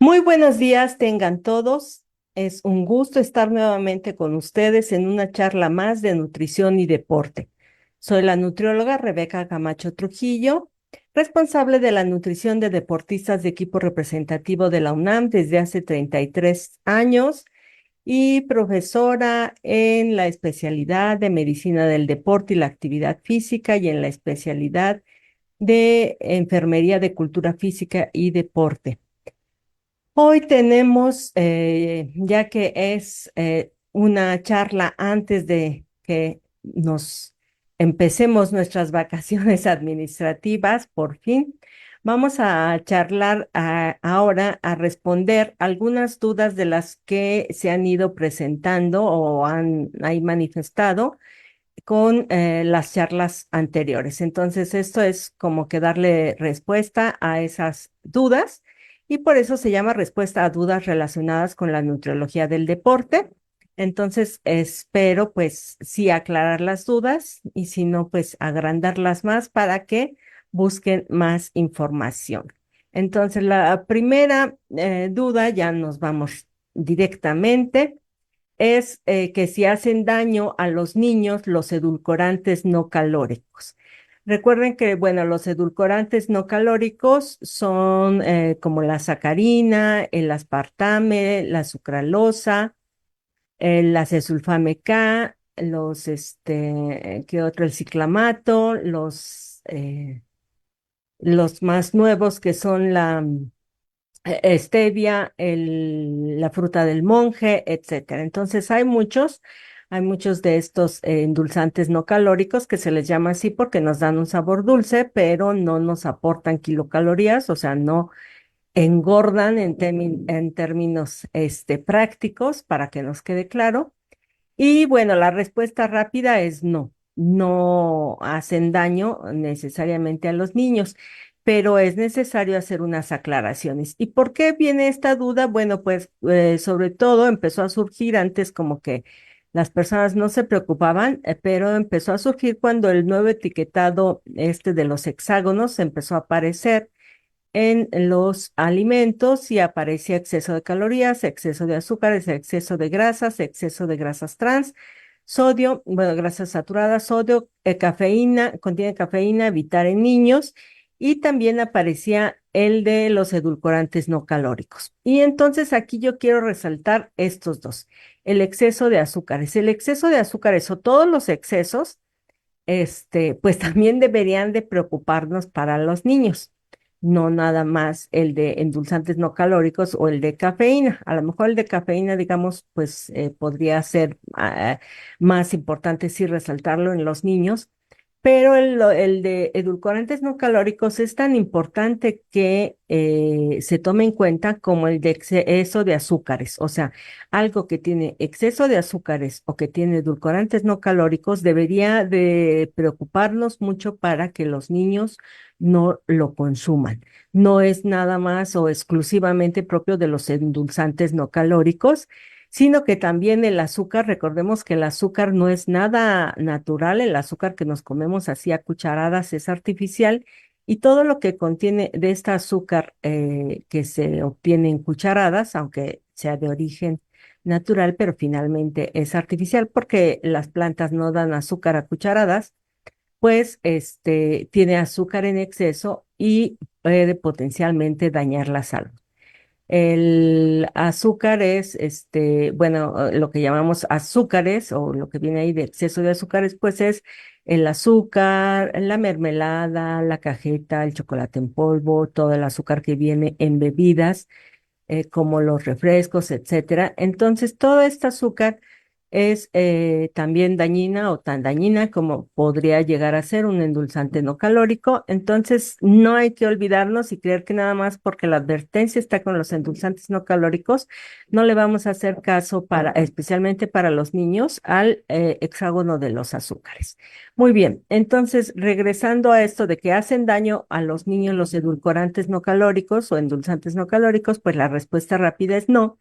Muy buenos días, tengan todos. Es un gusto estar nuevamente con ustedes en una charla más de nutrición y deporte. Soy la nutrióloga Rebeca Camacho Trujillo, responsable de la nutrición de deportistas de equipo representativo de la UNAM desde hace 33 años y profesora en la especialidad de medicina del deporte y la actividad física y en la especialidad de enfermería de cultura física y deporte. Hoy tenemos, ya que es una charla antes de que nos empecemos nuestras vacaciones administrativas, por fin, vamos a charlar ahora a responder algunas dudas de las que se han ido presentando o han ahí manifestado con las charlas anteriores. Entonces, esto es como que darle respuesta a esas dudas y por eso se llama respuesta a dudas relacionadas con la nutriología del deporte. Entonces, espero pues sí aclarar las dudas y si no, pues agrandarlas más para que busquen más información. Entonces, la primera duda, ya nos vamos directamente es que si hacen daño a los niños los edulcorantes no calóricos. Recuerden que, bueno, los edulcorantes no calóricos son como la sacarina, el aspartame, la sucralosa, el acesulfame K, ¿qué otro? El ciclamato, los más nuevos que son la stevia, la fruta del monje, etcétera. Entonces hay muchos de estos endulzantes no calóricos que se les llama así porque nos dan un sabor dulce, pero no nos aportan kilocalorías, o sea, no engordan en términos prácticos, para que nos quede claro. Y bueno, la respuesta rápida es no, no hacen daño necesariamente a los niños, pero es necesario hacer unas aclaraciones. ¿Y por qué viene esta duda? Bueno, pues sobre todo empezó a surgir antes como que las personas no se preocupaban, pero empezó a surgir cuando el nuevo etiquetado de los hexágonos empezó a aparecer en los alimentos y aparecía exceso de calorías, exceso de azúcares, exceso de grasas trans, sodio, bueno, grasas saturadas, sodio, cafeína, contiene cafeína, evitar en niños y también aparecía el de los edulcorantes no calóricos. Y entonces aquí yo quiero resaltar estos dos, el exceso de azúcares. El exceso de azúcares o todos los excesos, pues también deberían de preocuparnos para los niños, no nada más el de endulzantes no calóricos o el de cafeína. A lo mejor el de cafeína, digamos, pues podría ser más importante sí resaltarlo en los niños, pero el de edulcorantes no calóricos es tan importante que se tome en cuenta como el de exceso de azúcares. O sea, algo que tiene exceso de azúcares o que tiene edulcorantes no calóricos debería de preocuparnos mucho para que los niños no lo consuman. No es nada más o exclusivamente propio de los endulzantes no calóricos, sino que también el azúcar, recordemos que el azúcar no es nada natural, el azúcar que nos comemos así a cucharadas es artificial y todo lo que contiene de esta azúcar que se obtiene en cucharadas, aunque sea de origen natural, pero finalmente es artificial porque las plantas no dan azúcar a cucharadas, pues tiene azúcar en exceso y puede potencialmente dañar la salud. El azúcar es, bueno, lo que llamamos azúcares o lo que viene ahí de exceso de azúcares, pues es el azúcar, la mermelada, la cajeta, el chocolate en polvo, todo el azúcar que viene en bebidas como los refrescos, etcétera. Entonces, todo este azúcar es también dañina o tan dañina como podría llegar a ser un endulzante no calórico. Entonces, no hay que olvidarnos y creer que nada más porque la advertencia está con los endulzantes no calóricos, no le vamos a hacer caso para, especialmente para los niños, al hexágono de los azúcares. Muy bien, entonces regresando a esto de que hacen daño a los niños los edulcorantes no calóricos o endulzantes no calóricos, pues la respuesta rápida es no,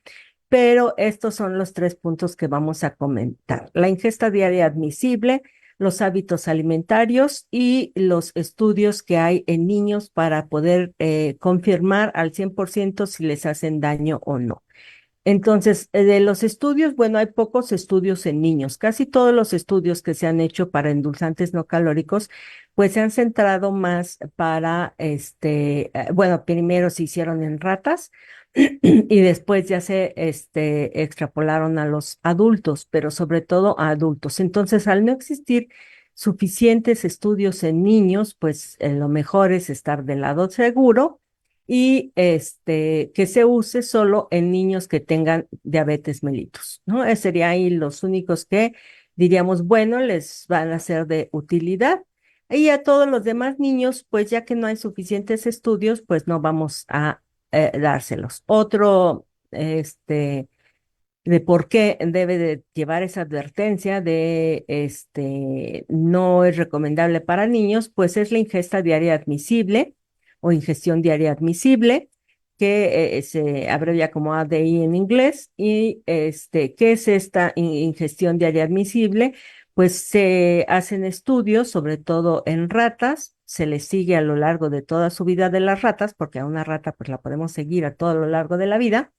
pero estos son los tres puntos que vamos a comentar. La ingesta diaria admisible, los hábitos alimentarios y los estudios que hay en niños para poder confirmar al 100% si les hacen daño o no. Entonces, de los estudios, bueno, hay pocos estudios en niños. Casi todos los estudios que se han hecho para endulzantes no calóricos, pues se han centrado más para, bueno, primero se hicieron en ratas y después ya se, extrapolaron a los adultos, pero sobre todo a adultos. Entonces, al no existir suficientes estudios en niños, pues lo mejor es estar del lado seguro y que se use solo en niños que tengan diabetes mellitus, ¿no? Sería ahí los únicos que diríamos, bueno, les van a ser de utilidad. Y a todos los demás niños, pues ya que no hay suficientes estudios, pues no vamos a dárselos. Otro, de por qué debe de llevar esa advertencia de no es recomendable para niños, pues es la ingesta diaria admisible o ingestión diaria admisible, que se abrevia como ADI en inglés. Y ¿qué es esta ingestión diaria admisible? Pues se hacen estudios, sobre todo en ratas, se les sigue a lo largo de toda su vida de las ratas, porque a una rata pues la podemos seguir a todo lo largo de la vida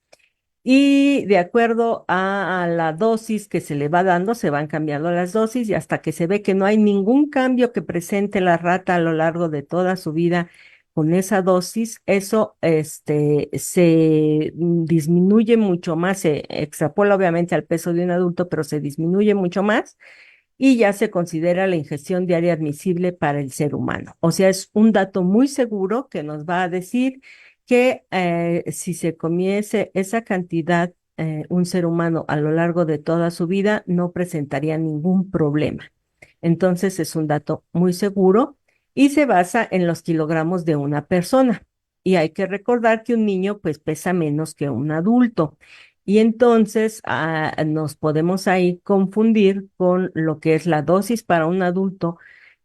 y de acuerdo a la dosis que se le va dando, se van cambiando las dosis y hasta que se ve que no hay ningún cambio que presente la rata a lo largo de toda su vida con esa dosis, eso se disminuye mucho más, se extrapola obviamente al peso de un adulto, pero se disminuye mucho más y ya se considera la ingestión diaria admisible para el ser humano. O sea, es un dato muy seguro que nos va a decir que si se comiese esa cantidad, un ser humano a lo largo de toda su vida no presentaría ningún problema. Entonces es un dato muy seguro y se basa en los kilogramos de una persona. Y hay que recordar que un niño pues pesa menos que un adulto. Y entonces nos podemos ahí confundir con lo que es la dosis para un adulto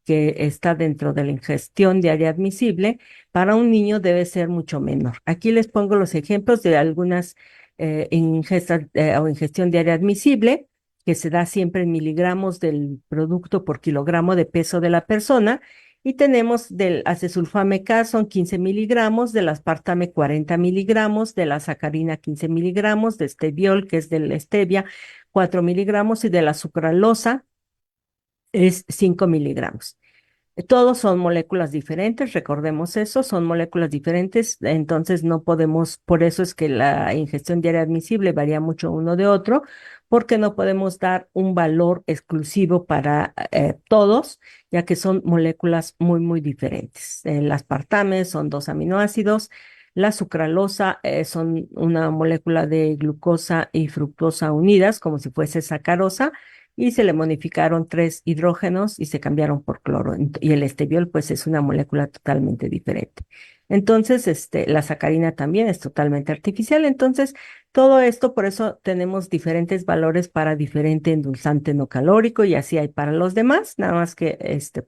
que está dentro de la ingestión diaria admisible. Para un niño debe ser mucho menor. Aquí les pongo los ejemplos de algunas ingestas o ingestión diaria admisible que se da siempre en miligramos del producto por kilogramo de peso de la persona. Y tenemos del acesulfame K son 15 miligramos, del aspartame 40 miligramos, de la sacarina 15 miligramos, de esteviol, que es de la stevia, 4 miligramos y de la sucralosa es 5 miligramos. Todos son moléculas diferentes, recordemos eso, son moléculas diferentes, entonces no podemos, por eso es que la ingestión diaria admisible varía mucho uno de otro, porque no podemos dar un valor exclusivo para todos, ya que son moléculas muy, muy diferentes. El aspartame son dos aminoácidos, la sucralosa son una molécula de glucosa y fructosa unidas, como si fuese sacarosa y se le modificaron tres hidrógenos y se cambiaron por cloro. Y el esteviol, pues, es una molécula totalmente diferente. Entonces, la sacarina también es totalmente artificial. Entonces, todo esto, por eso tenemos diferentes valores para diferente endulzante no calórico y así hay para los demás, nada más que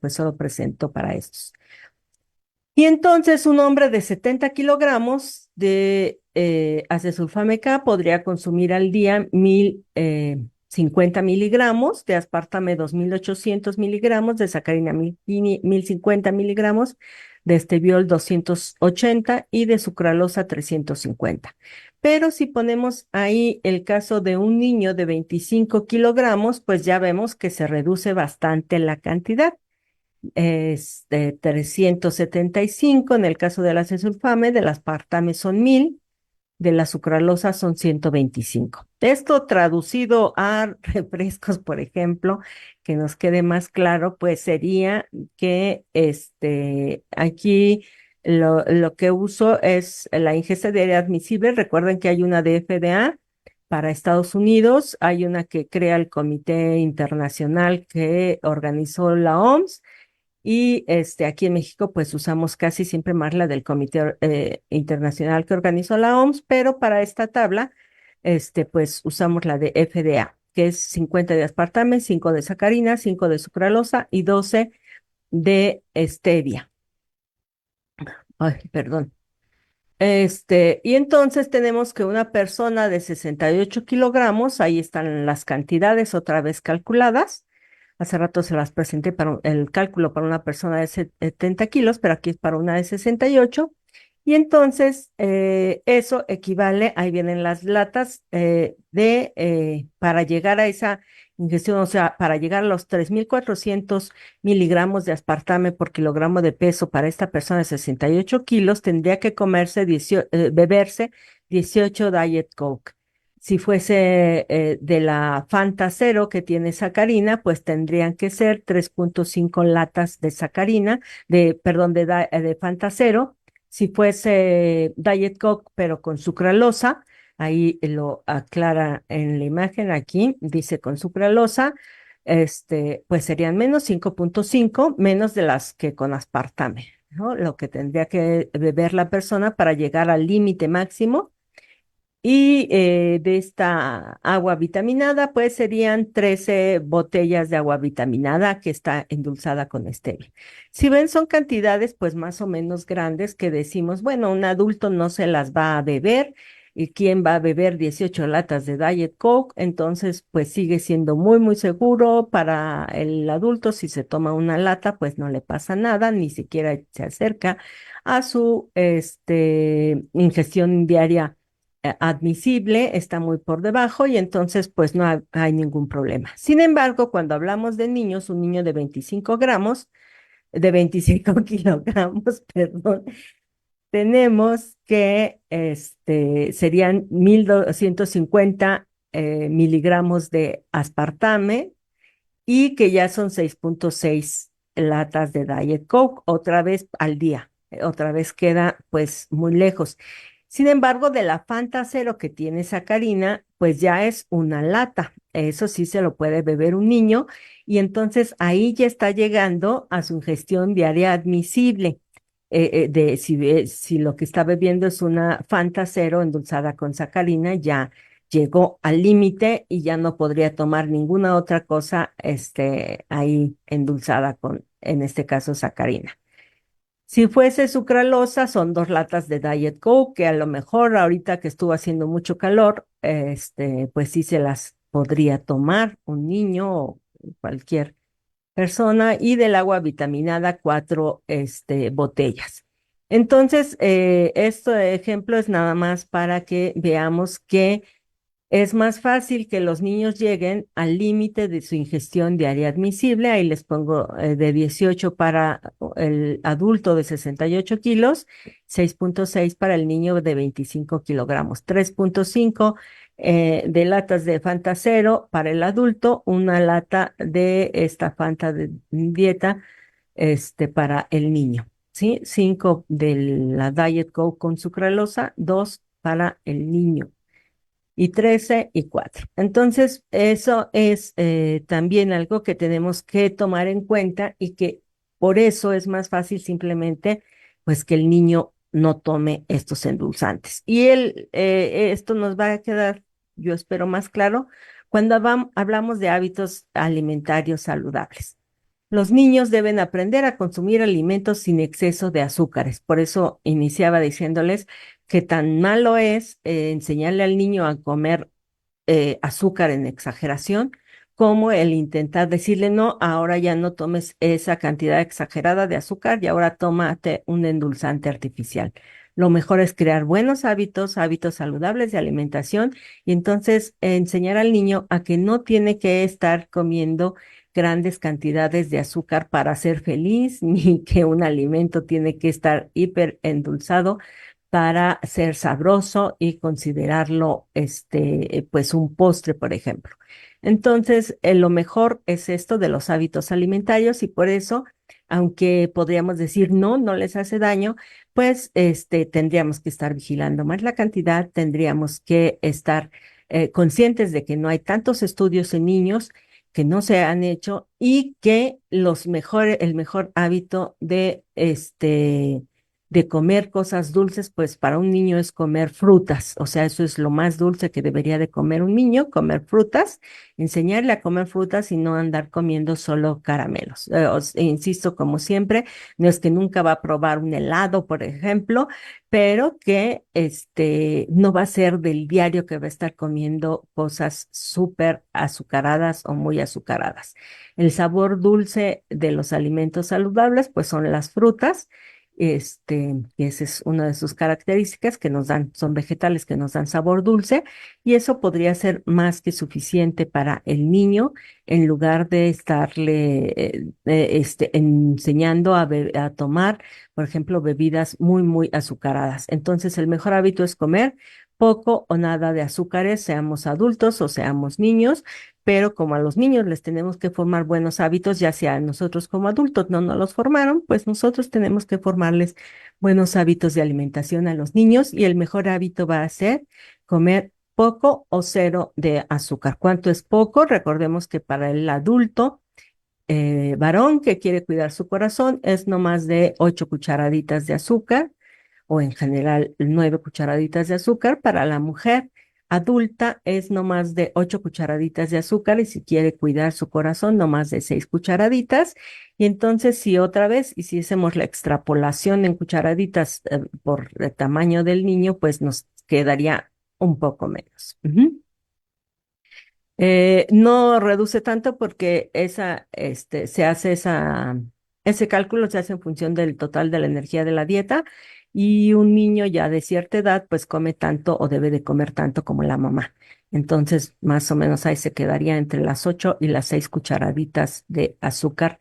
pues solo presento para estos. Y entonces un hombre de 70 kilogramos de acesulfame K podría consumir al día 1050 miligramos, de aspartame 2800 miligramos, de sacarina 1050 miligramos, de esteviol 280 y de sucralosa 350. Pero si ponemos ahí el caso de un niño de 25 kilogramos, pues ya vemos que se reduce bastante la cantidad es de 375 en el caso de la acesulfame, de las aspartame son 1000, de la sucralosa son 125. Esto traducido a refrescos, por ejemplo, que nos quede más claro, pues sería que aquí lo que uso es la ingesta diaria admisible. Recuerden que hay una de FDA para Estados Unidos, hay una que crea el Comité Internacional que organizó la OMS y aquí en México, pues usamos casi siempre más la del Comité Internacional que organizó la OMS, pero para esta tabla, pues usamos la de FDA, que es 50 de aspartame, 5 de sacarina, 5 de sucralosa y 12 de stevia. Ay, perdón. Y entonces tenemos que una persona de 68 kilogramos, ahí están las cantidades otra vez calculadas, Hace rato se las presenté para el cálculo para una persona de 70 kilos, pero aquí es para una de 68. Y entonces eso equivale, ahí vienen las latas para llegar a esa ingestión, o sea, para llegar a los 3.400 miligramos de aspartame por kilogramo de peso para esta persona de 68 kilos, tendría que beberse 18 Diet Coke. Si fuese de la Fanta Cero que tiene sacarina, pues tendrían que ser 3.5 latas de sacarina, perdón, de Fanta Cero. Si fuese Diet Coke, pero con sucralosa, ahí lo aclara en la imagen, aquí dice con sucralosa, pues serían menos 5.5, menos de las que con aspartame, ¿no? Lo que tendría que beber la persona para llegar al límite máximo y de esta agua vitaminada, pues serían 13 botellas de agua vitaminada que está endulzada con stevia. Si ven, son cantidades pues más o menos grandes que decimos, bueno, un adulto no se las va a beber. ¿Y quién va a beber 18 latas de Diet Coke? Entonces, pues sigue siendo muy, muy seguro para el adulto. Si se toma una lata, pues no le pasa nada, ni siquiera se acerca a su ingestión diaria admisible, está muy por debajo y entonces pues no hay ningún problema. Sin embargo, cuando hablamos de niños, un niño de 25 gramos, de 25 kilogramos, perdón, tenemos que serían 1.250 miligramos de aspartame y que ya son 6.6 latas de Diet Coke, otra vez al día. Otra vez queda pues muy lejos. Sin embargo, de la Fanta Cero que tiene sacarina, pues ya es una lata. Eso sí se lo puede beber un niño y entonces ahí ya está llegando a su ingestión diaria admisible. Si lo que está bebiendo es una Fanta Cero endulzada con sacarina, ya llegó al límite y ya no podría tomar ninguna otra cosa, ahí endulzada con, en este caso, sacarina. Si fuese sucralosa, son 2 latas de Diet Coke, que a lo mejor ahorita que estuvo haciendo mucho calor, pues sí se las podría tomar un niño o cualquier persona, y del agua vitaminada 4, botellas. Entonces, este ejemplo es nada más para que veamos que es más fácil que los niños lleguen al límite de su ingestión diaria admisible. Ahí les pongo de 18 para el adulto de 68 kilos, 6.6 para el niño de 25 kilogramos, 3.5 de latas de Fanta Cero para el adulto, una lata de esta Fanta de dieta para el niño. ¿Sí? 5 de la Diet Coke con sucralosa, 2 para el niño y 13 y 4. Entonces, eso es también algo que tenemos que tomar en cuenta y que por eso es más fácil simplemente pues que el niño no tome estos endulzantes. Y esto nos va a quedar, yo espero, más claro cuando hablamos de hábitos alimentarios saludables. Los niños deben aprender a consumir alimentos sin exceso de azúcares. Por eso iniciaba diciéndoles que tan malo es enseñarle al niño a comer azúcar en exageración, como el intentar decirle, no, ahora ya no tomes esa cantidad exagerada de azúcar y ahora tómate un endulzante artificial. Lo mejor es crear buenos hábitos, hábitos saludables de alimentación y entonces enseñar al niño a que no tiene que estar comiendo grandes cantidades de azúcar para ser feliz, ni que un alimento tiene que estar hiper endulzado para ser sabroso y considerarlo, pues un postre, por ejemplo. Entonces, lo mejor es esto de los hábitos alimentarios y por eso, aunque podríamos decir no, no les hace daño, pues, tendríamos que estar vigilando más la cantidad, tendríamos que estar conscientes de que no hay tantos estudios en niños que no se han hecho y que el mejor hábito de de comer cosas dulces, pues para un niño es comer frutas, o sea, eso es lo más dulce que debería de comer un niño, comer frutas, enseñarle a comer frutas y no andar comiendo solo caramelos. Insisto, como siempre, no es que nunca va a probar un helado, por ejemplo, pero que no va a ser del diario que va a estar comiendo cosas súper azucaradas o muy azucaradas. El sabor dulce de los alimentos saludables, pues son las frutas. Esa es una de sus características que nos dan, son vegetales que nos dan sabor dulce y eso podría ser más que suficiente para el niño en lugar de estarle enseñando a tomar, por ejemplo, bebidas muy, muy azucaradas. Entonces, el mejor hábito es comer poco o nada de azúcares, seamos adultos o seamos niños, pero como a los niños les tenemos que formar buenos hábitos, ya sea nosotros como adultos no nos los formaron, pues nosotros tenemos que formarles buenos hábitos de alimentación a los niños y el mejor hábito va a ser comer poco o cero de azúcar. ¿Cuánto es poco? Recordemos que para el adulto varón que quiere cuidar su corazón es no más de 8 cucharaditas de azúcar o en general 9 cucharaditas de azúcar. Para la mujer adulta es no más de 8 cucharaditas de azúcar y si quiere cuidar su corazón no más de 6 cucharaditas. Y entonces si otra vez hiciésemos la extrapolación en cucharaditas por el tamaño del niño, pues nos quedaría un poco menos. Ujú. No reduce tanto porque ese cálculo se hace en función del total de la energía de la dieta y un niño ya de cierta edad pues come tanto o debe de comer tanto como la mamá. Entonces, más o menos ahí se quedaría entre las 8 y las 6 cucharaditas de azúcar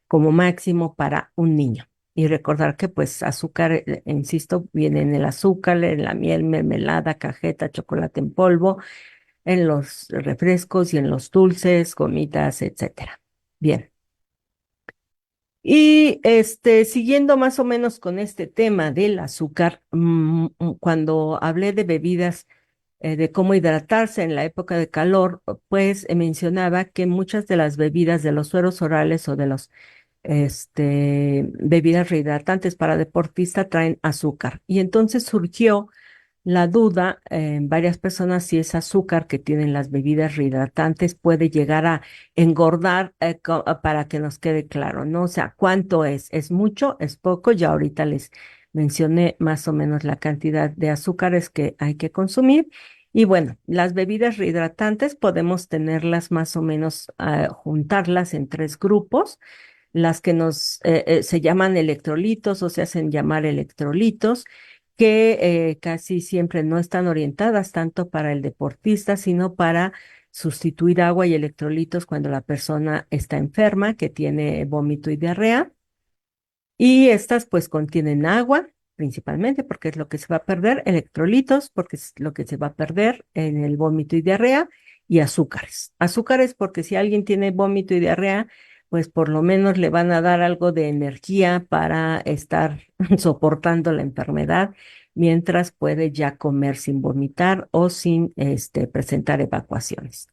como máximo para un niño. Y recordar que pues azúcar, insisto, viene en el azúcar, en la miel, mermelada, cajeta, chocolate en polvo en los refrescos y en los dulces, gomitas, etcétera. Bien. Y siguiendo más o menos con este tema del azúcar, cuando hablé de bebidas, de cómo hidratarse en la época de calor, pues mencionaba que muchas de las bebidas de los sueros orales o de los bebidas rehidratantes para deportista traen azúcar. Y entonces surgió la duda en varias personas si ese azúcar que tienen las bebidas rehidratantes puede llegar a engordar, para que nos quede claro, ¿no? O sea, ¿cuánto es? ¿Es mucho? ¿Es poco? Ya ahorita les mencioné más o menos la cantidad de azúcares que hay que consumir. Y bueno, las bebidas rehidratantes podemos tenerlas más o menos, juntarlas en tres grupos. Las que se llaman electrolitos o se hacen llamar electrolitos que casi siempre no están orientadas tanto para el deportista, sino para sustituir agua y electrolitos cuando la persona está enferma, que tiene vómito y diarrea. Y estas pues contienen agua, principalmente porque es lo que se va a perder, electrolitos, porque es lo que se va a perder en el vómito y diarrea, y azúcares. Azúcares porque si alguien tiene vómito y diarrea, pues por lo menos le van a dar algo de energía para estar soportando la enfermedad, mientras puede ya comer sin vomitar o sin presentar evacuaciones.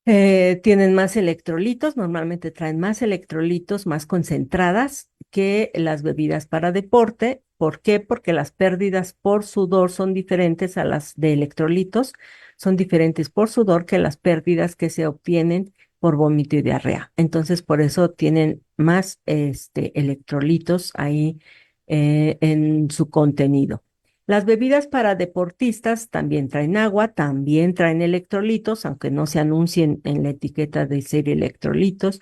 Tienen más electrolitos, normalmente traen más electrolitos, más concentradas que las bebidas para deporte. ¿Por qué? Porque las pérdidas por sudor son diferentes a las de electrolitos, son diferentes por sudor que las pérdidas que se obtienen por vómito y diarrea. Entonces, por eso tienen más electrolitos ahí en su contenido. Las bebidas para deportistas también traen agua, también traen electrolitos, aunque no se anuncien en la etiqueta de ser electrolitos,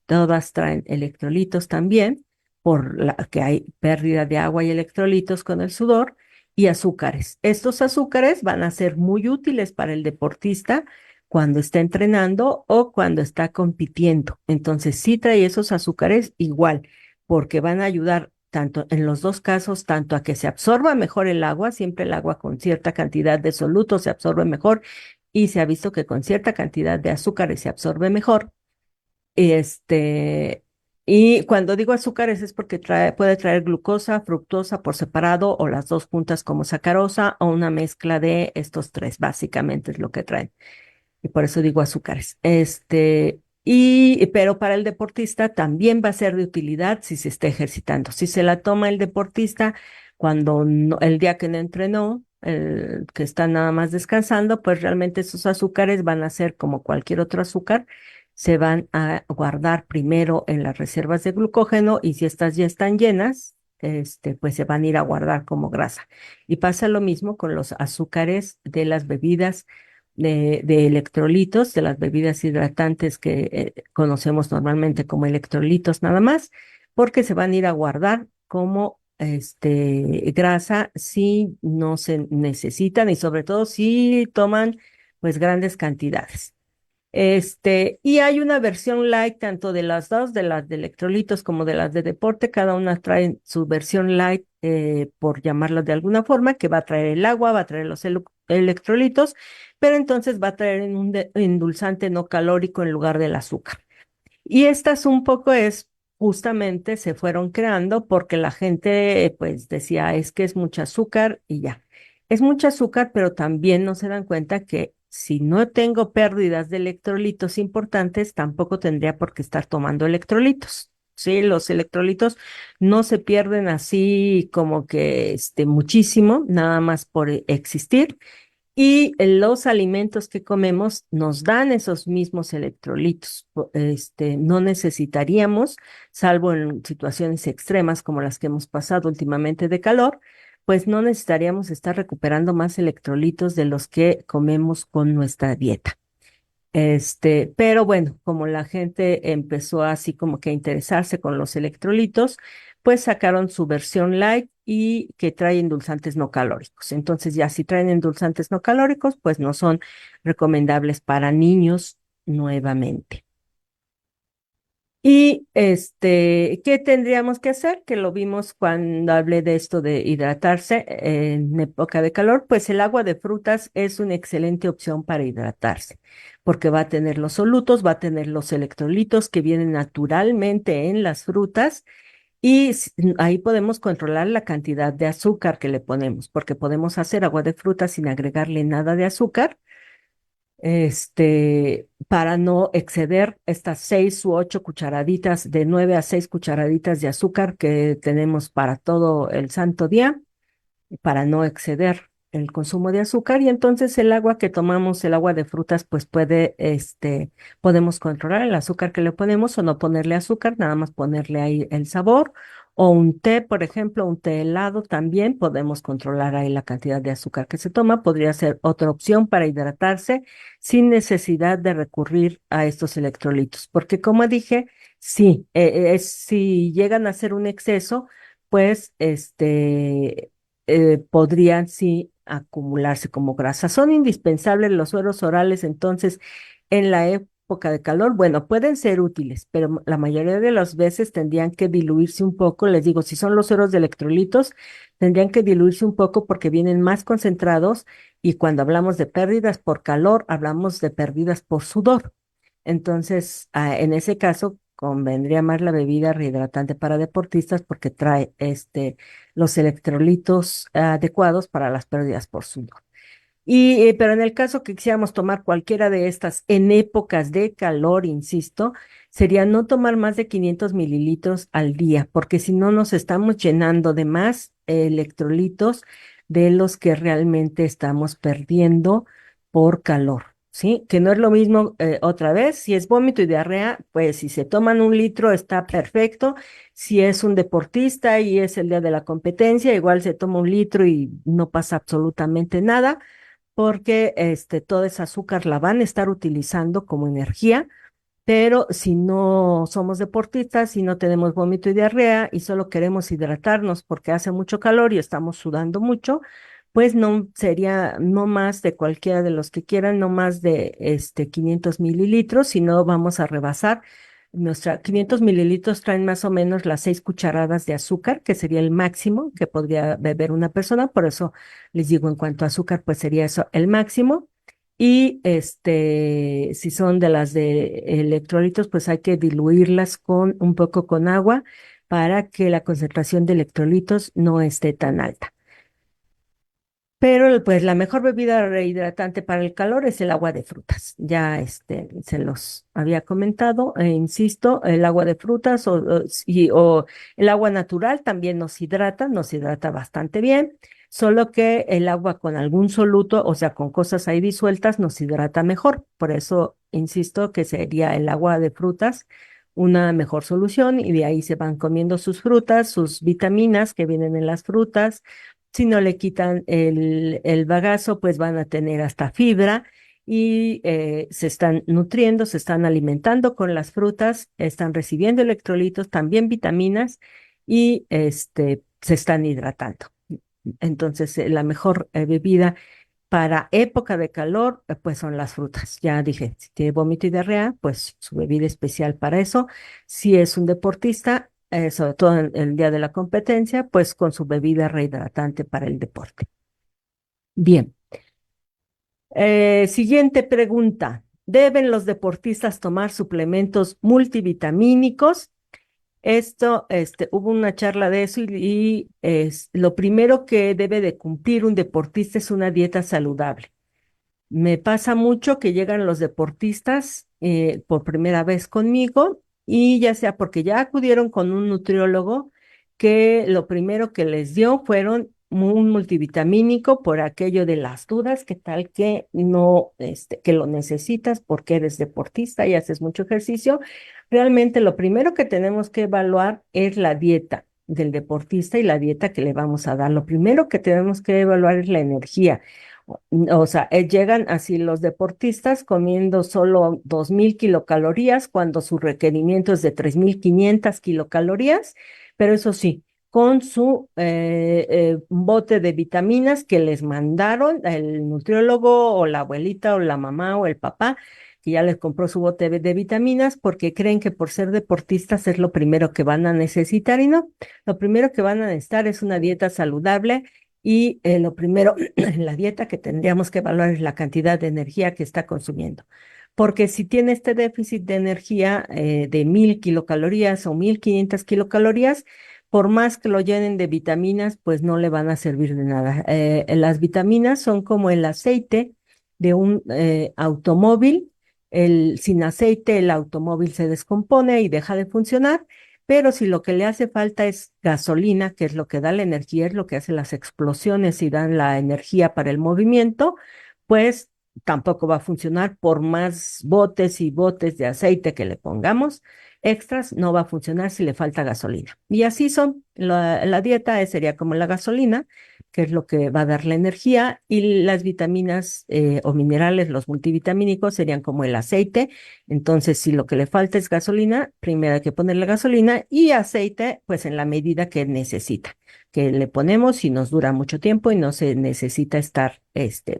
todas traen electrolitos también, por la que hay pérdida de agua y electrolitos con el sudor, y azúcares. Estos azúcares van a ser muy útiles para el deportista cuando está entrenando o cuando está compitiendo. Entonces, sí trae esos azúcares igual, porque van a ayudar tanto en los dos casos, tanto a que se absorba mejor el agua, siempre el agua con cierta cantidad de soluto se absorbe mejor y se ha visto que con cierta cantidad de azúcares se absorbe mejor. Este, y cuando digo azúcares es porque puede traer glucosa, fructosa por separado o las dos juntas como sacarosa o una mezcla de estos tres, básicamente es lo que traen y por eso digo azúcares. Pero para el deportista también va a ser de utilidad si se está ejercitando. Si se la toma el deportista el día que no entrenó, el que está nada más descansando, pues realmente esos azúcares van a ser como cualquier otro azúcar, se van a guardar primero en las reservas de glucógeno y si estas ya están llenas, pues se van a ir a guardar como grasa. Y pasa lo mismo con los azúcares de las bebidas de electrolitos, de las bebidas hidratantes que conocemos normalmente como electrolitos nada más, porque se van a ir a guardar como grasa si no se necesitan y sobre todo si toman pues grandes cantidades. Y hay una versión light tanto de las dos, de las de electrolitos como de las de deporte, cada una trae su versión light, por llamarlas de alguna forma, que va a traer el agua, va a traer los electrolitos, pero entonces va a traer un endulzante no calórico en lugar del azúcar. Y estas un poco justamente se fueron creando porque la gente pues decía, es que es mucho azúcar y ya. Es mucho azúcar, pero también no se dan cuenta que si no tengo pérdidas de electrolitos importantes, tampoco tendría por qué estar tomando electrolitos. Sí, los electrolitos no se pierden así como que muchísimo, nada más por existir. Y los alimentos que comemos nos dan esos mismos electrolitos. No necesitaríamos, salvo en situaciones extremas como las que hemos pasado últimamente de calor, pues no necesitaríamos estar recuperando más electrolitos de los que comemos con nuestra dieta. Pero bueno, como la gente empezó así como que a interesarse con los electrolitos, pues sacaron su versión light y que trae endulzantes no calóricos. Entonces ya si traen endulzantes no calóricos, pues no son recomendables para niños nuevamente. Y ¿qué tendríamos que hacer? Que lo vimos cuando hablé de esto de hidratarse en época de calor, pues el agua de frutas es una excelente opción para hidratarse, porque va a tener los solutos, va a tener los electrolitos que vienen naturalmente en las frutas y ahí podemos controlar la cantidad de azúcar que le ponemos, porque podemos hacer agua de frutas sin agregarle nada de azúcar, para no exceder estas 6 u 8 cucharaditas, de 9 a 6 cucharaditas de azúcar que tenemos para todo el santo día, para no exceder el consumo de azúcar. Y entonces el agua que tomamos, el agua de frutas, pues podemos controlar el azúcar que le ponemos o no ponerle azúcar, nada más ponerle ahí el sabor. O un té, por ejemplo, un té helado también podemos controlar ahí la cantidad de azúcar que se toma. Podría ser otra opción para hidratarse sin necesidad de recurrir a estos electrolitos. Porque como dije, sí, si llegan a ser un exceso, pues podrían sí acumularse como grasa. Son indispensables los sueros orales, entonces, en la época de calor, bueno, pueden ser útiles, pero la mayoría de las veces tendrían que diluirse un poco. Les digo, si son los sueros de electrolitos, tendrían que diluirse un poco porque vienen más concentrados y cuando hablamos de pérdidas por calor, hablamos de pérdidas por sudor. Entonces, en ese caso, convendría más la bebida rehidratante para deportistas porque trae los electrolitos adecuados para las pérdidas por sudor. Pero en el caso que quisiéramos tomar cualquiera de estas en épocas de calor, insisto, sería no tomar más de 500 mililitros al día, porque si no nos estamos llenando de más electrolitos de los que realmente estamos perdiendo por calor. ¿Sí? Que no es lo mismo, otra vez, si es vómito y diarrea, pues si se toman 1 litro está perfecto. Si es un deportista y es el día de la competencia, igual se toma 1 litro y no pasa absolutamente nada porque toda esa azúcar la van a estar utilizando como energía, pero si no somos deportistas, si no tenemos vómito y diarrea y solo queremos hidratarnos porque hace mucho calor y estamos sudando mucho, pues no sería no más de cualquiera de los que quieran, no más de 500 mililitros, si no vamos a rebasar. 500 mililitros traen más o menos las 6 cucharadas de azúcar, que sería el máximo que podría beber una persona. Por eso les digo, en cuanto a azúcar, pues sería eso el máximo. Y si son de las de electrolitos, pues hay que diluirlas con un poco con agua para que la concentración de electrolitos no esté tan alta. Pero pues la mejor bebida rehidratante para el calor es el agua de frutas. Ya se los había comentado, e insisto, el agua de frutas o el agua natural también nos hidrata bastante bien, solo que el agua con algún soluto, o sea, con cosas ahí disueltas, nos hidrata mejor. Por eso insisto que sería el agua de frutas una mejor solución y de ahí se van comiendo sus frutas, sus vitaminas que vienen en las frutas. Si no le quitan el bagazo, pues van a tener hasta fibra y se están nutriendo, se están alimentando con las frutas, están recibiendo electrolitos, también vitaminas y se están hidratando. Entonces, la mejor bebida para época de calor, pues son las frutas. Ya dije, si tiene vómito y diarrea, pues su bebida especial para eso. Si es un deportista, sobre todo en el día de la competencia, pues con su bebida rehidratante para el deporte. Bien. Siguiente pregunta. ¿Deben los deportistas tomar suplementos multivitamínicos? Esto, hubo una charla de eso y es lo primero que debe de cumplir un deportista es una dieta saludable. Me pasa mucho que llegan los deportistas por primera vez conmigo y ya sea porque ya acudieron con un nutriólogo que lo primero que les dio fueron un multivitamínico por aquello de las dudas, que tal que no, que lo necesitas porque eres deportista y haces mucho ejercicio. Realmente lo primero que tenemos que evaluar es la dieta del deportista y la dieta que le vamos a dar. Lo primero que tenemos que evaluar es la energía. O sea, llegan así los deportistas comiendo solo 2000 kilocalorías cuando su requerimiento es de 3500 kilocalorías, pero eso sí, con su bote de vitaminas que les mandaron el nutriólogo o la abuelita o la mamá o el papá, que ya les compró su bote de vitaminas porque creen que por ser deportistas es lo primero que van a necesitar y no, lo primero que van a necesitar es una dieta saludable y lo primero en la dieta que tendríamos que evaluar es la cantidad de energía que está consumiendo. Porque si tiene este déficit de energía de 1000 kilocalorías o 1500 kilocalorías, por más que lo llenen de vitaminas, pues no le van a servir de nada. Las vitaminas son como el aceite de un automóvil. Sin aceite, el automóvil se descompone y deja de funcionar. Pero si lo que le hace falta es gasolina, que es lo que da la energía, es lo que hace las explosiones y dan la energía para el movimiento, pues tampoco va a funcionar por más botes y botes de aceite que le pongamos extras, no va a funcionar si le falta gasolina. Y así son, la dieta sería como la gasolina, que es lo que va a dar la energía, y las vitaminas o minerales, los multivitamínicos, serían como el aceite. Entonces, si lo que le falta es gasolina, primero hay que ponerle gasolina y aceite, pues en la medida que necesita, que le ponemos y nos dura mucho tiempo y no se necesita estar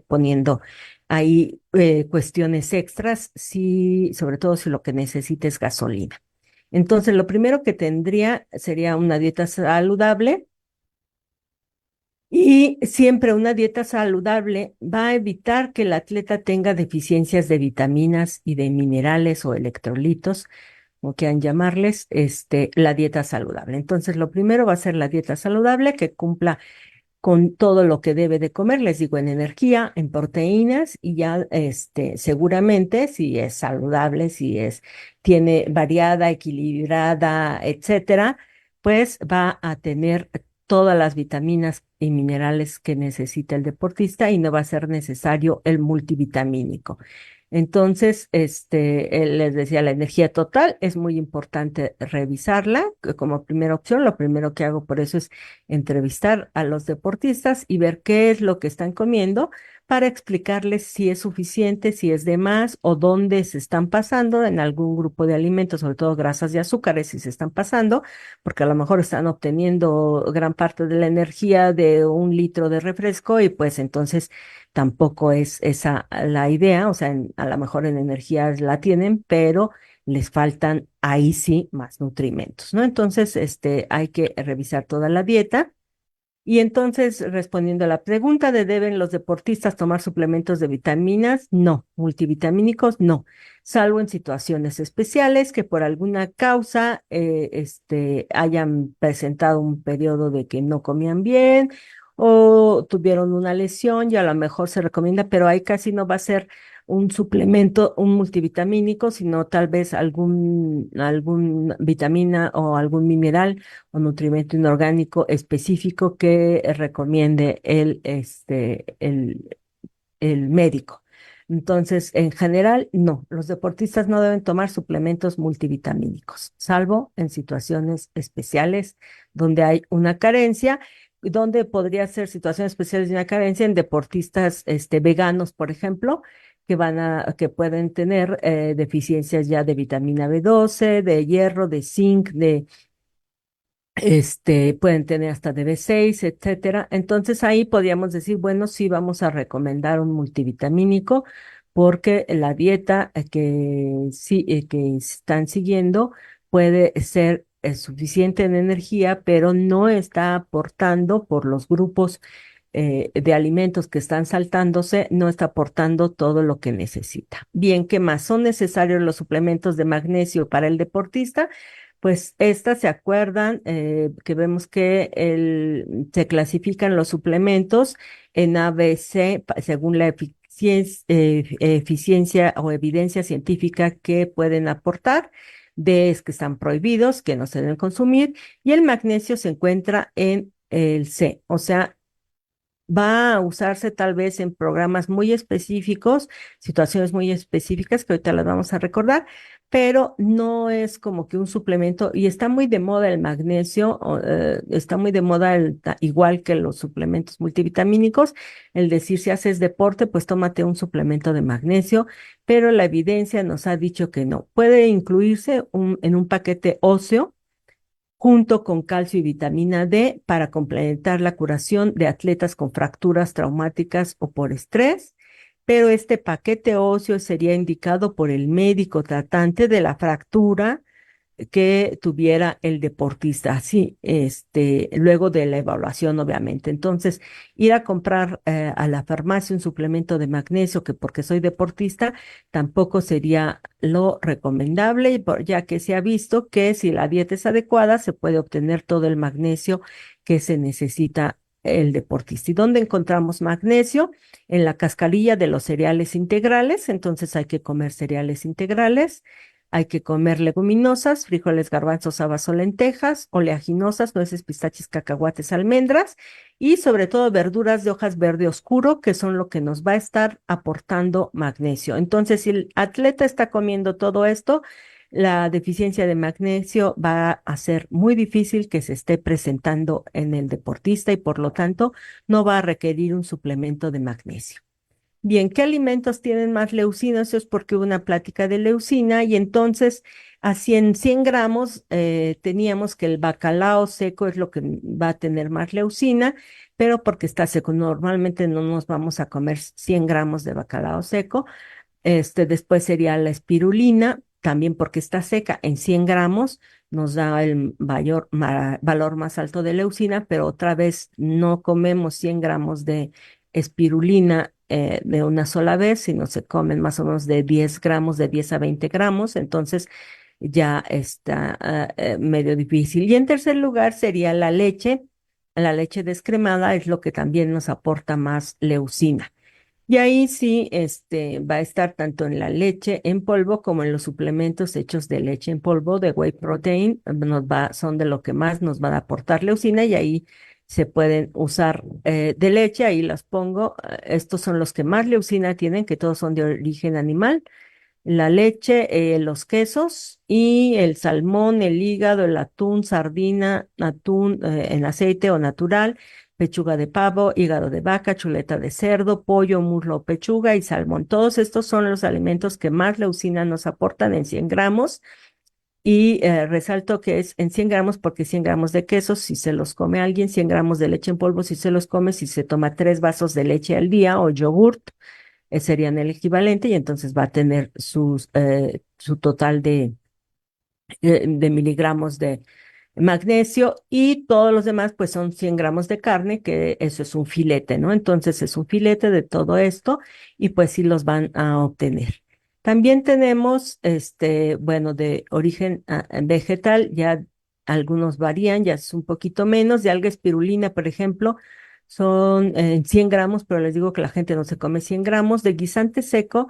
poniendo ahí cuestiones extras, si, sobre todo si lo que necesita es gasolina. Entonces, lo primero que tendría sería una dieta saludable y siempre una dieta saludable va a evitar que el atleta tenga deficiencias de vitaminas y de minerales o electrolitos, como quieran llamarles, la dieta saludable. Entonces, lo primero va a ser la dieta saludable que cumpla con todo lo que debe de comer, les digo, en energía, en proteínas y ya, seguramente si es saludable, tiene variada, equilibrada, etcétera, pues va a tener todas las vitaminas y minerales que necesita el deportista y no va a ser necesario el multivitamínico. Entonces, les decía, la energía total es muy importante revisarla como primera opción. Lo primero que hago por eso es entrevistar a los deportistas y ver qué es lo que están comiendo para explicarles si es suficiente, si es de más o dónde se están pasando en algún grupo de alimentos, sobre todo grasas y azúcares, si se están pasando, porque a lo mejor están obteniendo gran parte de la energía de un litro de refresco y pues entonces tampoco es esa la idea, o sea, a lo mejor en energía la tienen, pero les faltan ahí sí más nutrimentos, ¿no? Entonces, hay que revisar toda la dieta. Y entonces, respondiendo a la pregunta de ¿deben los deportistas tomar suplementos de vitaminas? No, multivitamínicos no, salvo en situaciones especiales que por alguna causa hayan presentado un periodo de que no comían bien o tuvieron una lesión y a lo mejor se recomienda, pero ahí casi no va a ser un suplemento, un multivitamínico, sino tal vez algún vitamina o algún mineral o nutrimento inorgánico específico que recomiende el médico. Entonces, en general, no, los deportistas no deben tomar suplementos multivitamínicos, salvo en situaciones especiales donde hay una carencia, donde podría ser situaciones especiales de una carencia en deportistas veganos, por ejemplo, que pueden tener deficiencias ya de vitamina B12, de hierro, de zinc, pueden tener hasta de B6, etcétera. Entonces ahí podríamos decir, bueno, sí vamos a recomendar un multivitamínico porque la dieta que están siguiendo puede ser suficiente en energía, pero no está aportando por los grupos de alimentos que están saltándose, no está aportando todo lo que necesita. Bien, ¿qué más? ¿Son necesarios los suplementos de magnesio para el deportista? Pues estas se acuerdan que vemos que se clasifican los suplementos en ABC según la eficiencia o evidencia científica que pueden aportar. D es que están prohibidos, que no se deben consumir, y el magnesio se encuentra en el C, o sea, va a usarse tal vez en programas muy específicos, situaciones muy específicas que ahorita las vamos a recordar, pero no es como que un suplemento y está muy de moda el magnesio, está muy de moda igual que los suplementos multivitamínicos, el decir si haces deporte, pues tómate un suplemento de magnesio, pero la evidencia nos ha dicho que no. Puede incluirse en un paquete óseo junto con calcio y vitamina D para complementar la curación de atletas con fracturas traumáticas o por estrés, pero este paquete óseo sería indicado por el médico tratante de la fractura que tuviera el deportista, así, luego de la evaluación, obviamente. Entonces, ir a comprar a la farmacia un suplemento de magnesio, que porque soy deportista, tampoco sería lo recomendable, ya que se ha visto que si la dieta es adecuada, se puede obtener todo el magnesio que se necesita el deportista. ¿Y dónde encontramos magnesio? En la cascarilla de los cereales integrales, entonces hay que comer cereales integrales. Hay que comer leguminosas, frijoles, garbanzos, habas o lentejas, oleaginosas, nueces, pistaches, cacahuates, almendras y sobre todo verduras de hojas verde oscuro, que son lo que nos va a estar aportando magnesio. Entonces, si el atleta está comiendo todo esto, la deficiencia de magnesio va a ser muy difícil que se esté presentando en el deportista y por lo tanto no va a requerir un suplemento de magnesio. Bien, ¿qué alimentos tienen más leucina? Eso es porque hubo una plática de leucina y entonces así en 100 gramos teníamos que el bacalao seco es lo que va a tener más leucina, pero porque está seco. Normalmente no nos vamos a comer 100 gramos de bacalao seco. Después sería la espirulina, también porque está seca en 100 gramos, nos da el valor más alto de leucina, pero otra vez no comemos 100 gramos de espirulina de una sola vez, sino se comen más o menos de 10 gramos, de 10 a 20 gramos, entonces ya está medio difícil. Y en tercer lugar sería la leche descremada es lo que también nos aporta más leucina. Y ahí sí, va a estar tanto en la leche en polvo como en los suplementos hechos de leche en polvo, de whey protein, son de lo que más nos van a aportar leucina y ahí se pueden usar de leche, ahí las pongo. Estos son los que más leucina tienen, que todos son de origen animal la leche, los quesos y el salmón, el hígado, el atún, sardina, atún en aceite o natural, pechuga de pavo, hígado de vaca, chuleta de cerdo, pollo, muslo, pechuga y salmón. Todos estos son los alimentos que más leucina nos aportan en 100 gramos. Y resalto que es en 100 gramos porque 100 gramos de queso, si se los come alguien, 100 gramos de leche en polvo, si se los come, si se toma 3 vasos de leche al día o yogurt serían el equivalente y entonces va a tener su total de miligramos de magnesio y todos los demás pues son 100 gramos de carne, que eso es un filete, ¿no? Entonces es un filete de todo esto y pues sí los van a obtener. También tenemos, bueno, de origen vegetal, ya algunos varían, ya es un poquito menos, de alga espirulina, por ejemplo, son 100 gramos, pero les digo que la gente no se come 100 gramos. De guisante seco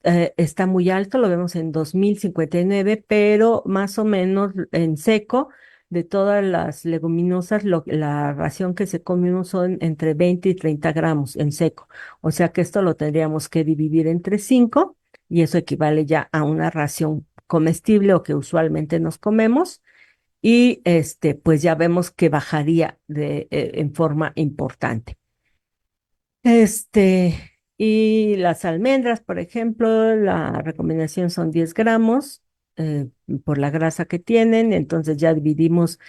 está muy alto, lo vemos en 2059, pero más o menos en seco, de todas las leguminosas, la ración que se come uno son entre 20 y 30 gramos en seco. O sea que esto lo tendríamos que dividir entre 5 y eso equivale ya a una ración comestible o que usualmente nos comemos. Y pues ya vemos que bajaría en forma importante. Y las almendras, por ejemplo, la recomendación son 10 gramos eh, por la grasa que tienen, entonces ya dividimos,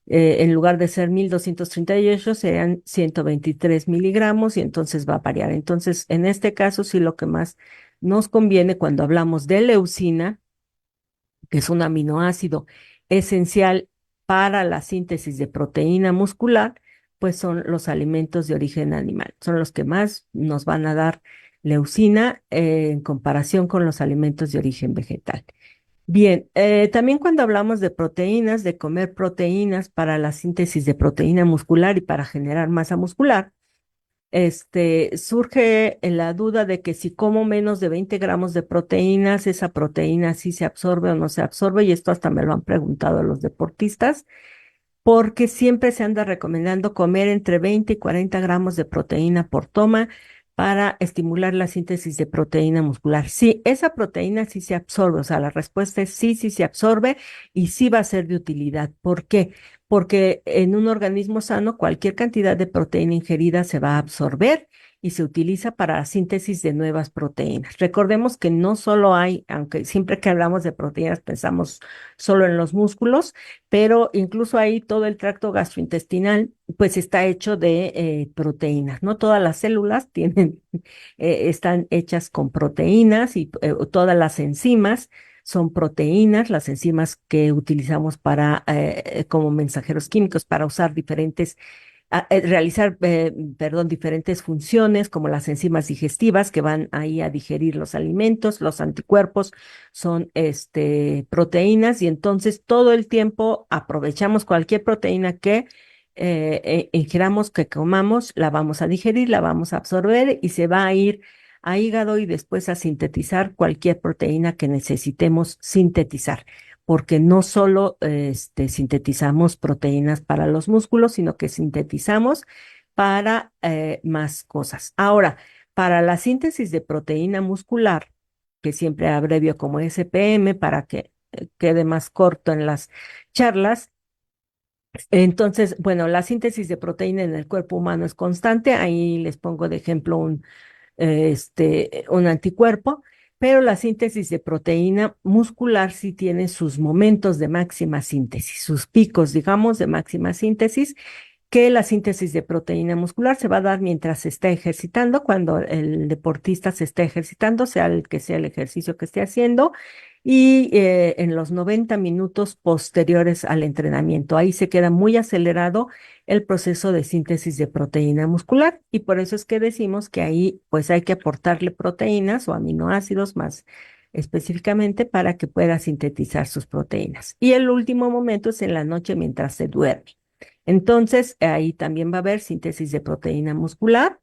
en lugar de ser 1238 serían 123 miligramos y entonces va a variar. Entonces, en este caso, sí lo que más nos conviene cuando hablamos de leucina, que es un aminoácido esencial para la síntesis de proteína muscular, pues son los alimentos de origen animal. Son los que más nos van a dar leucina en comparación con los alimentos de origen vegetal. Bien, también cuando hablamos de proteínas, de comer proteínas para la síntesis de proteína muscular y para generar masa muscular, surge la duda de que si como menos de 20 gramos de proteínas, esa proteína sí se absorbe o no se absorbe, y esto hasta me lo han preguntado los deportistas, porque siempre se anda recomendando comer entre 20 y 40 gramos de proteína por toma para estimular la síntesis de proteína muscular. Sí, esa proteína sí se absorbe, o sea, la respuesta es sí, sí se absorbe y sí va a ser de utilidad. ¿Por qué? Porque en un organismo sano cualquier cantidad de proteína ingerida se va a absorber y se utiliza para la síntesis de nuevas proteínas. Recordemos que no solo hay, aunque siempre que hablamos de proteínas pensamos solo en los músculos, pero incluso ahí todo el tracto gastrointestinal pues está hecho de proteínas, ¿no? Todas las células tienen, están hechas con proteínas y todas las enzimas son proteínas, las enzimas que utilizamos para, como mensajeros químicos para usar diferentes realizar, perdón, diferentes funciones como las enzimas digestivas que van ahí a digerir los alimentos, los anticuerpos son proteínas y entonces todo el tiempo aprovechamos cualquier proteína que ingiramos, que comamos, la vamos a digerir, la vamos a absorber y se va a ir a hígado y después a sintetizar cualquier proteína que necesitemos sintetizar porque no solo sintetizamos proteínas para los músculos, sino que sintetizamos para más cosas. Ahora, para la síntesis de proteína muscular, que siempre abrevio como SPM para que quede más corto en las charlas, entonces, bueno, la síntesis de proteína en el cuerpo humano es constante. Ahí les pongo de ejemplo un anticuerpo, pero la síntesis de proteína muscular sí tiene sus momentos de máxima síntesis, sus picos, digamos, de máxima síntesis, que la síntesis de proteína muscular se va a dar mientras se está ejercitando, cuando el deportista se está ejercitando, sea el que sea el ejercicio que esté haciendo, y en los 90 minutos posteriores al entrenamiento. Ahí se queda muy acelerado el proceso de síntesis de proteína muscular y por eso es que decimos que ahí pues hay que aportarle proteínas o aminoácidos más específicamente para que pueda sintetizar sus proteínas. Y el último momento es en la noche mientras se duerme. Entonces, ahí también va a haber síntesis de proteína muscular.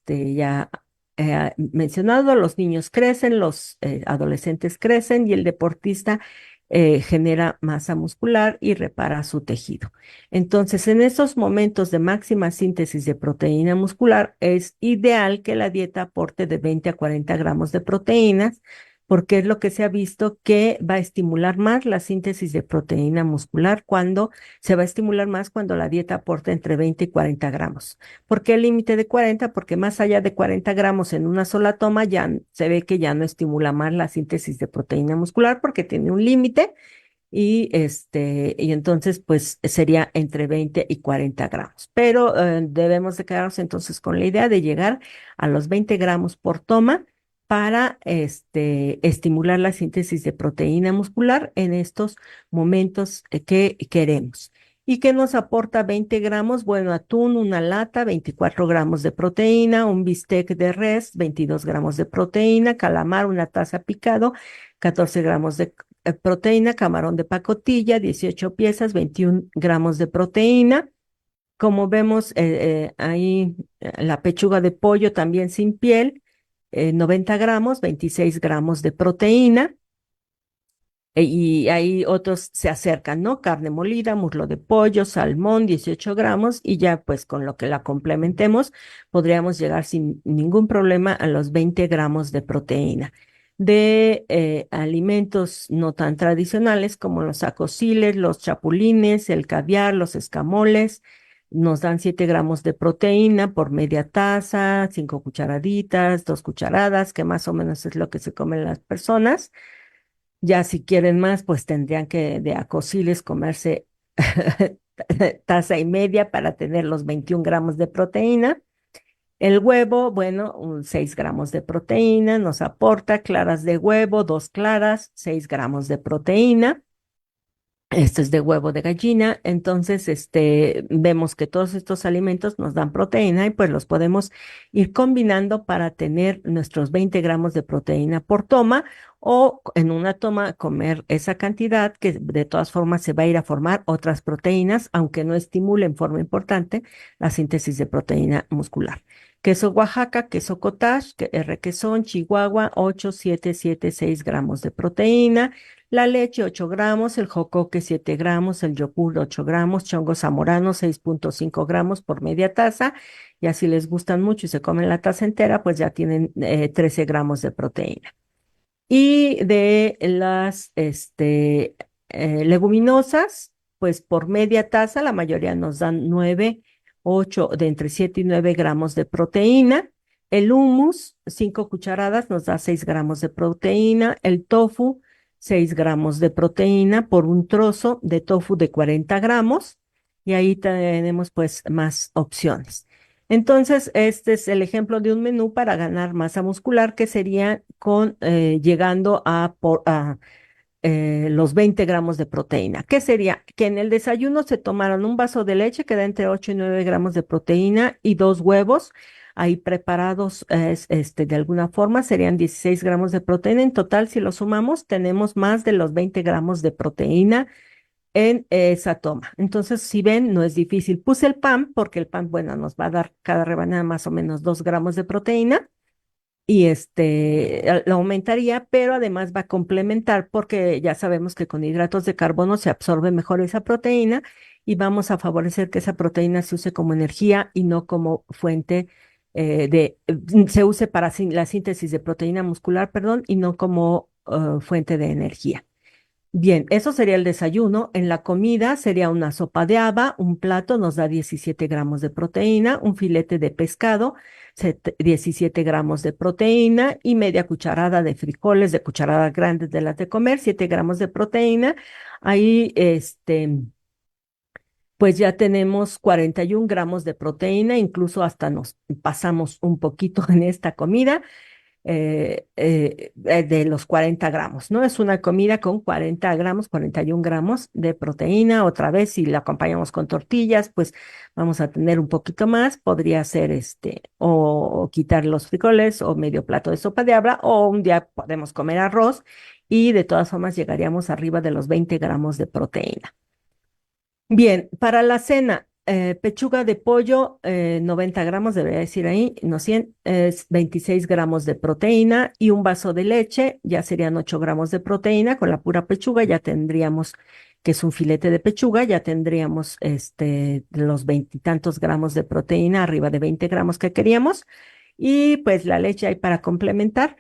Ya mencionado, los niños crecen, los adolescentes crecen y el deportista genera masa muscular y repara su tejido. Entonces, en esos momentos de máxima síntesis de proteína muscular, es ideal que la dieta aporte de 20 a 40 gramos de proteínas porque es lo que se ha visto que va a estimular más la síntesis de proteína muscular cuando se va a estimular más cuando la dieta aporta entre 20 y 40 gramos. ¿Por qué el límite de 40? Porque más allá de 40 gramos en una sola toma ya se ve que ya no estimula más la síntesis de proteína muscular porque tiene un límite y entonces pues sería entre 20 y 40 gramos. Pero debemos de quedarnos entonces con la idea de llegar a los 20 gramos por toma para estimular la síntesis de proteína muscular en estos momentos que queremos. ¿Y qué nos aporta 20 gramos? Bueno, atún, una lata, 24 gramos de proteína, un bistec de res, 22 gramos de proteína, calamar, una taza picado, 14 gramos de proteína, camarón de pacotilla, 18 piezas, 21 gramos de proteína. como vemos ahí, la pechuga de pollo también sin piel, 90 gramos, 26 gramos de proteína. Y ahí otros se acercan, ¿no? Carne molida, muslo de pollo, salmón, 18 gramos, y ya pues con lo que la complementemos, podríamos llegar sin ningún problema a los 20 gramos de proteína. De alimentos no tan tradicionales como los acosiles, los chapulines, el caviar, los escamoles, nos dan 7 gramos de proteína por media taza, 5 cucharaditas, 2 cucharadas, que más o menos es lo que se comen las personas. Ya si quieren más, pues tendrían que de a cociles comerse taza y media para tener los 21 gramos de proteína. El huevo, bueno, 6 gramos de proteína nos aporta, claras de huevo, 2 claras, 6 gramos de proteína. Esto es de huevo de gallina, entonces vemos que todos estos alimentos nos dan proteína y pues los podemos ir combinando para tener nuestros 20 gramos de proteína por toma o en una toma comer esa cantidad que de todas formas se va a ir a formar otras proteínas, aunque no estimule en forma importante la síntesis de proteína muscular. Queso Oaxaca, queso cottage, requesón, Chihuahua, 8, 7, 7, 6 gramos de proteína. La leche 8 gramos, el jocoque 7 gramos, el yogur 8 gramos, chongo zamorano 6.5 gramos por media taza. Y así les gustan mucho y se comen la taza entera, pues ya tienen 13 gramos de proteína. Y de las leguminosas, pues por media taza, la mayoría nos dan 9, 8, de entre 7 y 9 gramos de proteína. El hummus, 5 cucharadas, nos da 6 gramos de proteína. El tofu, 6 gramos de proteína por un trozo de tofu de 40 gramos. Y ahí tenemos pues más opciones. Entonces, este es el ejemplo de un menú para ganar masa muscular que sería llegando a los 20 gramos de proteína. ¿Qué sería? Que en el desayuno se tomaran un vaso de leche que da entre 8 y 9 gramos de proteína y 2 huevos ahí preparados de alguna forma, serían 16 gramos de proteína. En total, si lo sumamos, tenemos más de los 20 gramos de proteína en esa toma. Entonces, si ven, no es difícil. Puse el pan porque el pan, bueno, nos va a dar cada rebanada más o menos 2 gramos de proteína y lo aumentaría, pero además va a complementar porque ya sabemos que con hidratos de carbono se absorbe mejor esa proteína y vamos a favorecer que esa proteína se use como energía y no como fuente se use para la síntesis de proteína muscular, perdón, y no como fuente de energía. Bien, eso sería el desayuno. En la comida sería una sopa de haba, un plato nos da 17 gramos de proteína, un filete de pescado, 17 gramos de proteína y media cucharada de frijoles, de cucharadas grandes de las de comer, 7 gramos de proteína. Ahí, pues ya tenemos 41 gramos de proteína, incluso hasta nos pasamos un poquito en esta comida de los 40 gramos, ¿no? Es una comida con 40 gramos, 41 gramos de proteína. Otra vez, si la acompañamos con tortillas, pues vamos a tener un poquito más. Podría ser o quitar los frijoles o medio plato de sopa de habra, o un día podemos comer arroz y de todas formas llegaríamos arriba de los 20 gramos de proteína. Bien, para la cena, pechuga de pollo, 90 gramos, debería decir ahí, no 100, es 26 gramos de proteína y un vaso de leche, ya serían 8 gramos de proteína. Con la pura pechuga ya tendríamos, que es un filete de pechuga, ya tendríamos los veintitantos gramos de proteína, arriba de 20 gramos que queríamos. Y pues la leche ahí para complementar,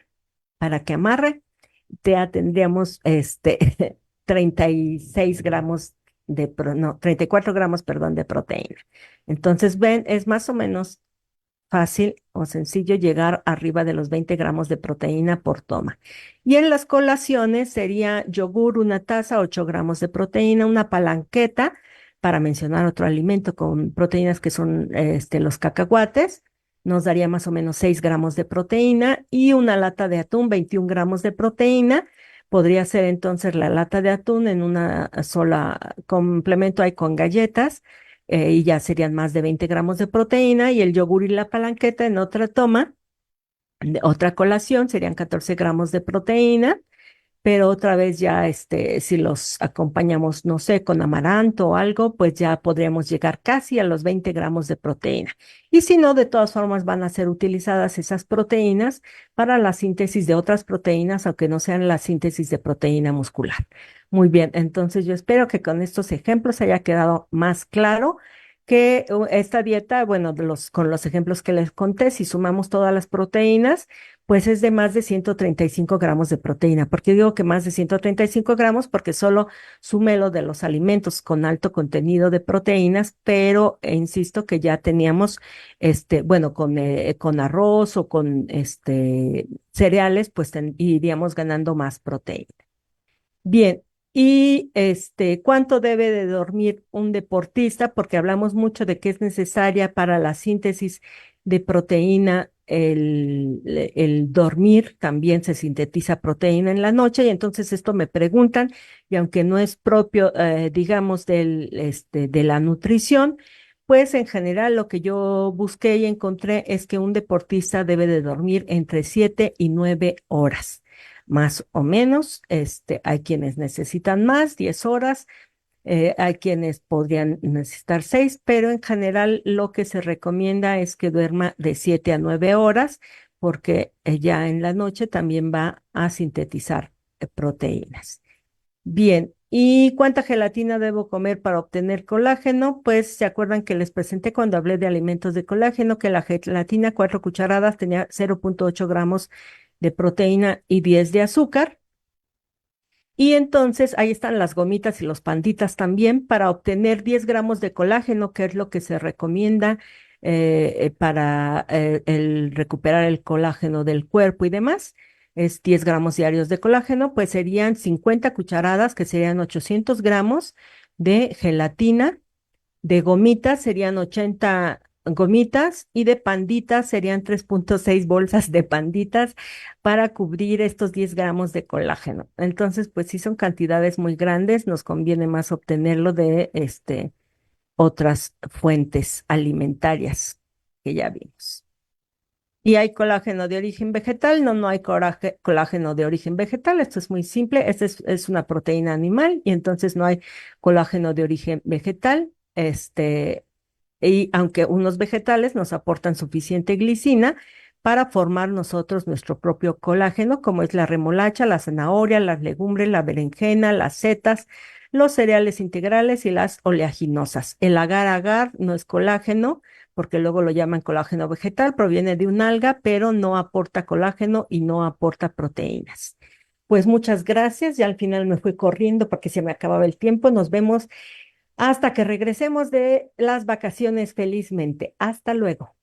para que amarre ya tendríamos 36 gramos no, 34 gramos, perdón, de proteína. Entonces, ven, es más o menos fácil o sencillo llegar arriba de los 20 gramos de proteína por toma. Y en las colaciones sería yogur, una taza, 8 gramos de proteína, una palanqueta, para mencionar otro alimento con proteínas que son los cacahuates, nos daría más o menos 6 gramos de proteína y una lata de atún, 21 gramos de proteína. Podría ser entonces la lata de atún en una sola complemento ahí con galletas y ya serían más de 20 gramos de proteína y el yogur y la palanqueta en otra toma, otra colación serían 14 gramos de proteína pero otra vez ya, si los acompañamos, no sé, con amaranto o algo, pues ya podríamos llegar casi a los 20 gramos de proteína. Y si no, de todas formas van a ser utilizadas esas proteínas para la síntesis de otras proteínas, aunque no sean la síntesis de proteína muscular. Muy bien, entonces yo espero que con estos ejemplos haya quedado más claro que esta dieta, bueno, con los ejemplos que les conté, si sumamos todas las proteínas, pues es de más de 135 gramos de proteína. ¿Por qué digo que más de 135 gramos? Porque solo súmelo de los alimentos con alto contenido de proteínas, pero insisto que ya teníamos, bueno, con arroz o con cereales, pues iríamos ganando más proteína. Bien, y ¿cuánto debe de dormir un deportista? Porque hablamos mucho de que es necesaria para la síntesis de proteína el dormir, también se sintetiza proteína en la noche, y entonces esto me preguntan, y aunque no es propio, digamos, de la nutrición, pues en general lo que yo busqué y encontré es que un deportista debe de dormir entre 7 y 9 horas más o menos. Hay quienes necesitan más, 10 horas, hay quienes podrían necesitar 6, pero en general lo que se recomienda es que duerma de 7 a 9 horas, porque ya en la noche también va a sintetizar proteínas. Bien, ¿y cuánta gelatina debo comer para obtener colágeno? Pues se acuerdan que les presenté cuando hablé de alimentos de colágeno que la gelatina, 4 cucharadas, tenía 0,8 gramos de proteína y 10 de azúcar. Y entonces ahí están las gomitas y los panditas también para obtener 10 gramos de colágeno, que es lo que se recomienda para el recuperar el colágeno del cuerpo y demás. Es 10 gramos diarios de colágeno, pues serían 50 cucharadas, que serían 800 gramos de gelatina. De gomitas serían 80 gomitas y de panditas serían 3,6 bolsas de panditas para cubrir estos 10 gramos de colágeno. Entonces, pues sí son cantidades muy grandes, nos conviene más obtenerlo de otras fuentes alimentarias que ya vimos. ¿Y hay colágeno de origen vegetal? No, no hay colágeno de origen vegetal. Esto es muy simple. Es una proteína animal y entonces no hay colágeno de origen vegetal. Y aunque unos vegetales nos aportan suficiente glicina para formar nosotros nuestro propio colágeno, como es la remolacha, la zanahoria, las legumbres, la berenjena, las setas, los cereales integrales y las oleaginosas. El agar-agar no es colágeno, porque luego lo llaman colágeno vegetal, proviene de un alga, pero no aporta colágeno y no aporta proteínas. Pues muchas gracias, ya al final me fui corriendo porque se me acababa el tiempo. Nos vemos hasta que regresemos de las vacaciones felizmente. Hasta luego.